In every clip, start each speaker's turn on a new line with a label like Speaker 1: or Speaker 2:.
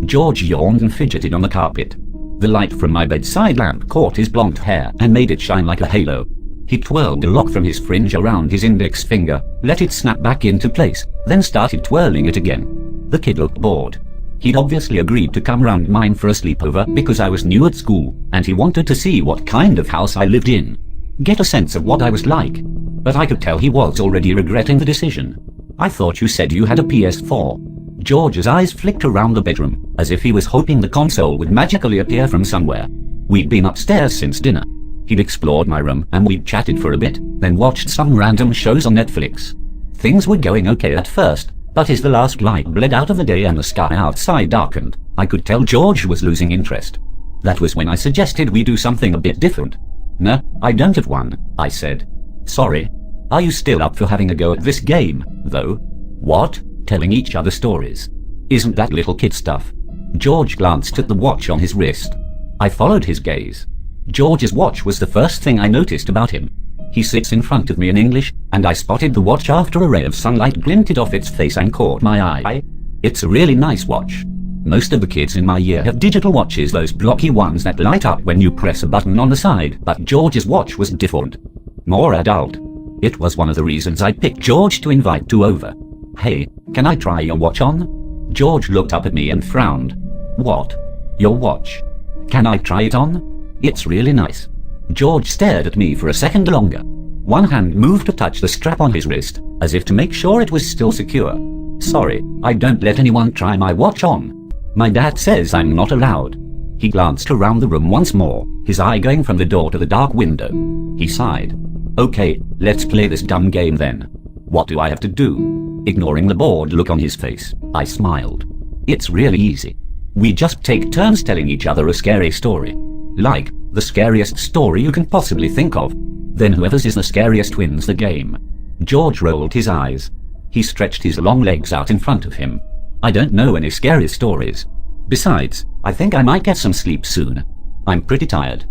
Speaker 1: George yawned and fidgeted on the carpet. The light from my bedside lamp caught his blonde hair and made it shine like a halo. He twirled a lock from his fringe around his index finger, let it snap back into place, then started twirling it again. The kid looked bored. He'd obviously agreed to come round mine for a sleepover because I was new at school, and he wanted to see what kind of house I lived in. Get a sense of what I was like. But I could tell he was already regretting the decision. I thought you said you had a PS4. George's eyes flicked around the bedroom, as if he was hoping the console would magically appear from somewhere. We'd been upstairs since dinner. He'd explored my room and we'd chatted for a bit, then watched some random shows on Netflix. Things were going okay at first, but as the last light bled out of the day and the sky outside darkened, I could tell George was losing interest. That was when I suggested we do something a bit different. "No, I don't have one," I said. "Sorry. Are you still up for having a go at this game, though?" "What? Telling each other stories? Isn't that little kid stuff?" George glanced at the watch on his wrist. I followed his gaze. George's watch was the first thing I noticed about him. He sits in front of me in English, and I spotted the watch after a ray of sunlight glinted off its face and caught my eye. It's a really nice watch. Most of the kids in my year have digital watches, those blocky ones that light up when you press a button on the side, but George's watch was different. More adult. It was one of the reasons I picked George to invite to over. "Hey, can I try your watch on?" George looked up at me and frowned. "What? Your watch? Can I try it on? It's really nice." George stared at me for a second longer. One hand moved to touch the strap on his wrist, as if to make sure it was still secure. "Sorry, I don't let anyone try my watch on. My dad says I'm not allowed." He glanced around the room once more, his eye going from the door to the dark window. He sighed. "Okay, let's play this dumb game then. What do I have to do?" Ignoring the bored look on his face, I smiled. "It's really easy. We just take turns telling each other a scary story. Like, the scariest story you can possibly think of. Then whoever's is the scariest wins the game." George rolled his eyes. He stretched his long legs out in front of him. "I don't know any scary stories. Besides, I think I might get some sleep soon. I'm pretty tired."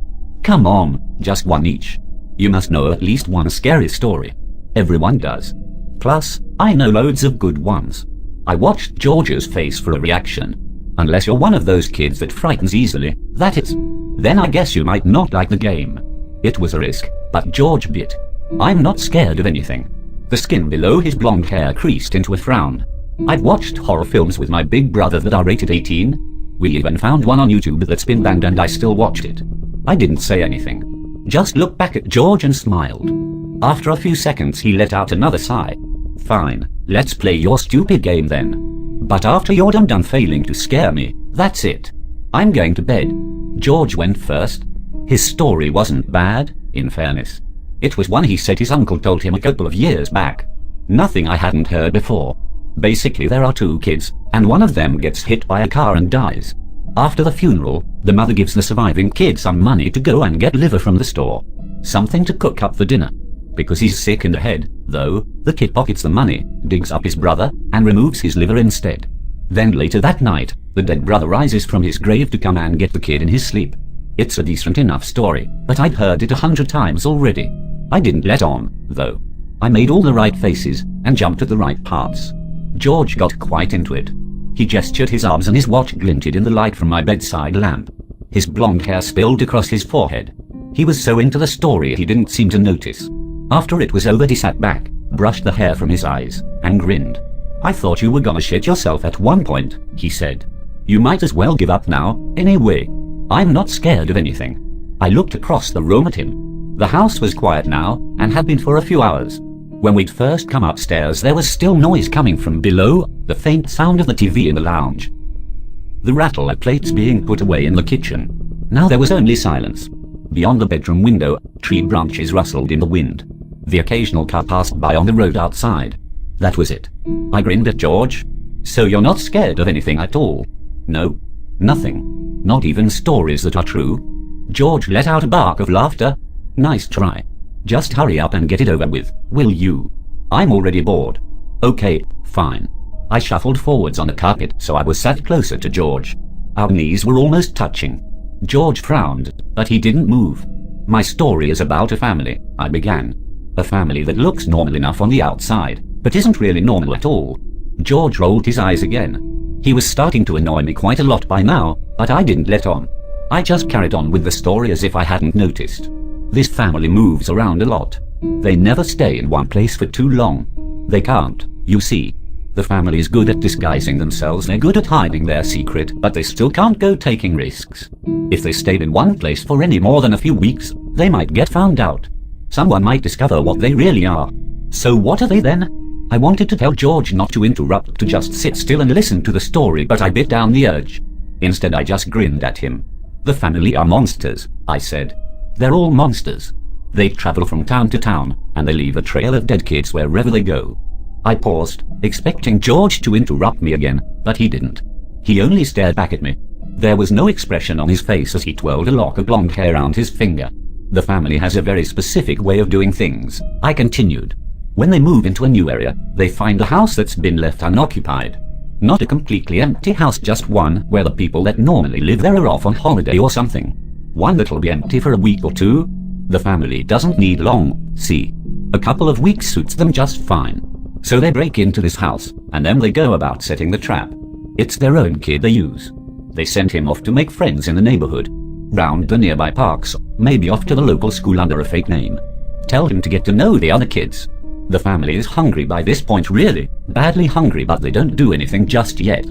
Speaker 1: "Come on, just one each. You must know at least one scary story. Everyone does. Plus, I know loads of good ones." I watched George's face for a reaction. "Unless you're one of those kids that frightens easily, that is. Then I guess you might not like the game." It was a risk, but George bit. "I'm not scared of anything." The skin below his blonde hair creased into a frown. "I've watched horror films with my big brother that are rated 18. We even found one on YouTube that's been banned and I still watched it." I didn't say anything. Just looked back at George and smiled. After a few seconds he let out another sigh. "Fine, let's play your stupid game then. But after you're done failing to scare me, that's it. I'm going to bed." George went first. His story wasn't bad, in fairness. It was one he said his uncle told him a couple of years back. Nothing I hadn't heard before. Basically there are two kids, and one of them gets hit by a car and dies. After the funeral, the mother gives the surviving kid some money to go and get liver from the store. Something to cook up for dinner. Because he's sick in the head, though, the kid pockets the money, digs up his brother, and removes his liver instead. Then later that night, the dead brother rises from his grave to come and get the kid in his sleep. It's a decent enough story, but I'd heard it 100 times already. I didn't let on, though. I made all the right faces, and jumped at the right parts. George got quite into it. He gestured his arms and his watch glinted in the light from my bedside lamp. His blonde hair spilled across his forehead. He was so into the story he didn't seem to notice. After it was over he sat back, brushed the hair from his eyes, and grinned. "I thought you were gonna shit yourself at one point," he said. "You might as well give up now, anyway. I'm not scared of anything." I looked across the room at him. The house was quiet now, and had been for a few hours. When we'd first come upstairs there was still noise coming from below, the faint sound of the TV in the lounge. The rattle of plates being put away in the kitchen. Now there was only silence. Beyond the bedroom window, tree branches rustled in the wind. The occasional car passed by on the road outside. That was it. I grinned at George. "So you're not scared of anything at all?" "No. Nothing. Not even stories that are true." George let out a bark of laughter. "Nice try. Just hurry up and get it over with, will you? I'm already bored." "Okay, fine." I shuffled forwards on the carpet so I was sat closer to George. Our knees were almost touching. George frowned, but he didn't move. "My story is about a family," I began. "A family that looks normal enough on the outside, but isn't really normal at all." George rolled his eyes again. He was starting to annoy me quite a lot by now, but I didn't let on. I just carried on with the story as if I hadn't noticed. This family moves around a lot. They never stay in one place for too long. They can't, you see. The family is good at disguising themselves, they're good at hiding their secret, but they still can't go taking risks. If they stayed in one place for any more than a few weeks, they might get found out. Someone might discover what they really are. So what are they then? I wanted to tell George not to interrupt, to just sit still and listen to the story, but I bit down the urge. Instead I just grinned at him. The family are monsters, I said. They're all monsters. They travel from town to town, and they leave a trail of dead kids wherever they go. I paused, expecting George to interrupt me again, but he didn't. He only stared back at me. There was no expression on his face as he twirled a lock of blonde hair around his finger. The family has a very specific way of doing things, I continued. When they move into a new area, they find a house that's been left unoccupied. Not a completely empty house, just one where the people that normally live there are off on holiday or something. One that'll be empty for a week or two. The family doesn't need long, see. A couple of weeks suits them just fine. So they break into this house, and then they go about setting the trap. It's their own kid they use. They send him off to make friends in the neighborhood. Round the nearby parks, maybe off to the local school under a fake name. Tell him to get to know the other kids. The family is hungry by this point, really, badly hungry, but they don't do anything just yet.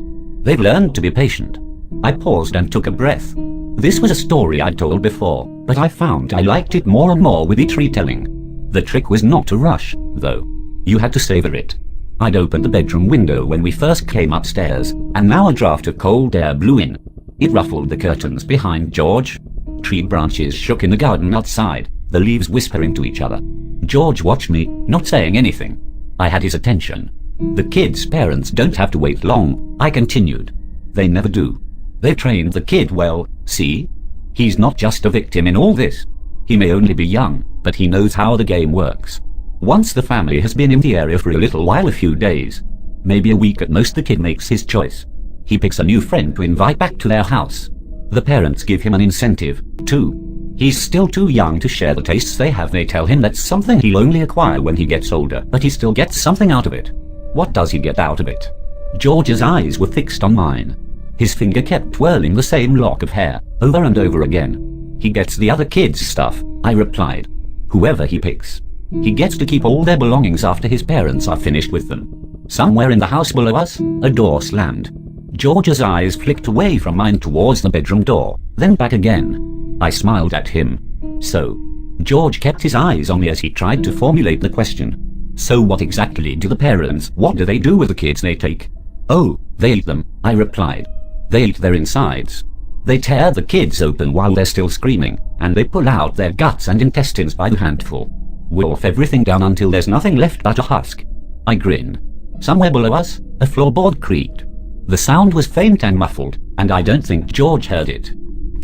Speaker 1: They've learned to be patient. I paused and took a breath. This was a story I'd told before, but I found I liked it more and more with each retelling. The trick was not to rush, though. You had to savor it. I'd opened the bedroom window when we first came upstairs, and now a draft of cold air blew in. It ruffled the curtains behind George. Tree branches shook in the garden outside, the leaves whispering to each other. George watched me, not saying anything. I had his attention. The kids' parents don't have to wait long, I continued. They never do. They've trained the kid well, see? He's not just a victim in all this. He may only be young, but he knows how the game works. Once the family has been in the area for a little while, a few days, maybe a week at most, the kid makes his choice. He picks a new friend to invite back to their house. The parents give him an incentive, too. He's still too young to share the tastes they have. They tell him that's something he'll only acquire when he gets older, but he still gets something out of it. What does he get out of it? George's eyes were fixed on mine. His finger kept twirling the same lock of hair, over and over again. He gets the other kids' stuff, I replied. Whoever he picks. He gets to keep all their belongings after his parents are finished with them. Somewhere in the house below us, a door slammed. George's eyes flicked away from mine towards the bedroom door, then back again. I smiled at him. So, George kept his eyes on me as he tried to formulate the question. So what exactly do the parents, what do they do with the kids they take? Oh, they eat them, I replied. They eat their insides. They tear the kids open while they're still screaming, and they pull out their guts and intestines by the handful. Wolf everything down until there's nothing left but a husk. I grinned. Somewhere below us, a floorboard creaked. The sound was faint and muffled, and I don't think George heard it.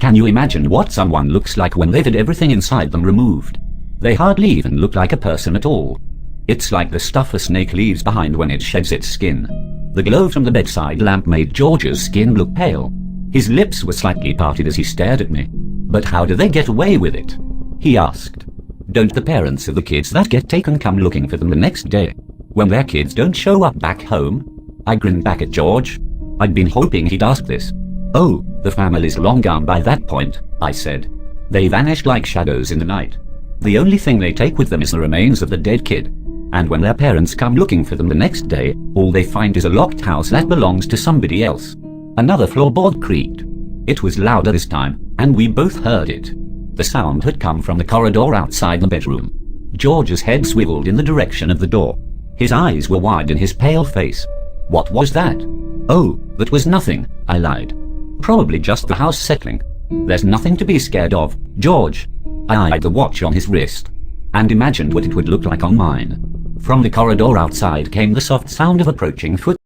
Speaker 1: Can you imagine what someone looks like when they've had everything inside them removed? They hardly even look like a person at all. It's like the stuff a snake leaves behind when it sheds its skin. The glow from the bedside lamp made George's skin look pale. His lips were slightly parted as he stared at me. But how do they get away with it? He asked. Don't the parents of the kids that get taken come looking for them the next day, when their kids don't show up back home? I grinned back at George. I'd been hoping he'd ask this. Oh, the family's long gone by that point, I said. They vanished like shadows in the night. The only thing they take with them is the remains of the dead kid. And when their parents come looking for them the next day, all they find is a locked house that belongs to somebody else. Another floorboard creaked. It was louder this time, and we both heard it. The sound had come from the corridor outside the bedroom. George's head swiveled in the direction of the door. His eyes were wide in his pale face. What was that? Oh, that was nothing, I lied. Probably just the house settling. There's nothing to be scared of, George. I eyed the watch on his wrist, and imagined what it would look like on mine. From the corridor outside came the soft sound of approaching footsteps.